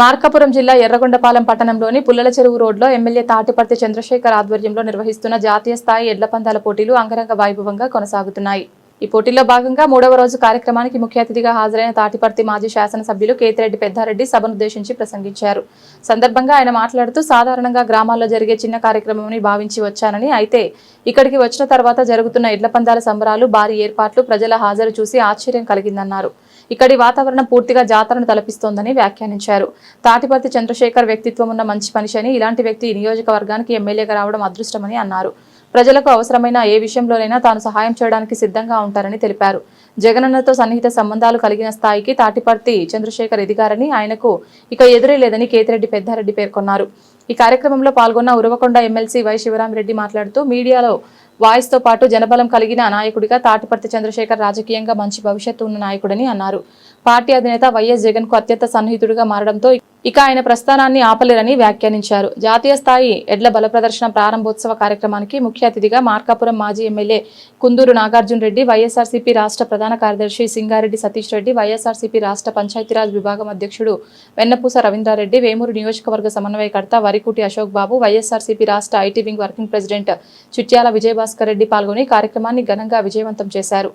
మార్కాపురం జిల్లా ఎర్రగొండపాలెం పట్టణంలోని పుల్లల చెరువు రోడ్లో ఎమ్మెల్యే తాటిపర్తి చంద్రశేఖర్ ఆధ్వర్యంలో నిర్వహిస్తున్న జాతీయ స్థాయి ఎడ్ల పందాల పోటీలు అంగరంగ వైభవంగా కొనసాగుతున్నాయి. ఈ పోటీల్లో భాగంగా 3వ రోజు కార్యక్రమానికి ముఖ్య అతిథిగా హాజరైన తాటిపర్తి మాజీ శాసనసభ్యులు కేతిరెడ్డి పెద్దారెడ్డి సభనుద్దేశించి ప్రసంగించారు. సందర్భంగా ఆయన మాట్లాడుతూ సాధారణంగా గ్రామాల్లో జరిగే చిన్న కార్యక్రమమని భావించి వచ్చానని, అయితే ఇక్కడికి వచ్చిన తర్వాత జరుగుతున్న ఎడ్ల పందాల సంబరాలు, భారీ ఏర్పాట్లు, ప్రజల హాజరు చూసి ఆశ్చర్యం కలిగిందన్నారు. ఇక్కడి వాతావరణం పూర్తిగా జాతరను తలపిస్తోందని వ్యాఖ్యానించారు. తాటిపర్తి చంద్రశేఖర్ వ్యక్తిత్వం ఉన్న మంచి మనిషి అని, ఇలాంటి వ్యక్తి నియోజకవర్గానికి ఎమ్మెల్యేగా రావడం అదృష్టమని అన్నారు. ప్రజలకు అవసరమైన ఏ విషయంలోనైనా తాను సహాయం చేయడానికి సిద్ధంగా ఉంటారని తెలిపారు. జగనన్నతో సన్నిహిత సంబంధాలు కలిగిన స్థాయికి తాటిపర్తి చంద్రశేఖర్ ఎదిగారని, ఆయనకు ఇక ఎదురే లేదని కేతిరెడ్డి పెద్దారెడ్డి పేర్కొన్నారు. ఈ కార్యక్రమంలో పాల్గొన్న ఉరవకొండ ఎమ్మెల్సీ వై శివరామిరెడ్డి మాట్లాడుతూ మీడియాలో వాయిస్ తో పాటు జనబలం కలిగిన నాయకుడిగా తాటిపర్తి చంద్రశేఖర్ రాజకీయంగా మంచి భవిష్యత్తు ఉన్న నాయకుడని అన్నారు. పార్టీ అధినేత వైఎస్ జగన్ కు అత్యంత సన్నిహితుడిగా మారడంతో ఇక ఆయన ప్రస్థానాన్ని ఆపలేరని వ్యాఖ్యానించారు. జాతీయ స్థాయి ఎడ్ల బల ప్రదర్శన ప్రారంభోత్సవ కార్యక్రమానికి ముఖ్య అతిథిగా మార్కాపురం మాజీ ఎమ్మెల్యే కుందూరు నాగార్జున రెడ్డి, వైఎస్ఆర్సీపీ రాష్ట్ర ప్రధాన కార్యదర్శి సింగారెడ్డి సతీష్ రెడ్డి, వైఎస్ఆర్సీపీ రాష్ట్ర పంచాయతీరాజ్ విభాగం అధ్యక్షుడు వెన్నపూస రవీంద్రారెడ్డి, వేమూరు నియోజకవర్గ సమన్వయకర్త వరికుటి అశోక్ బాబు, వైఎస్ఆర్సీపీ రాష్ట్ర IT wing working president Chityala Vijayabhaskar Reddy పాల్గొని కార్యక్రమాన్ని ఘనంగా విజయవంతం చేశారు.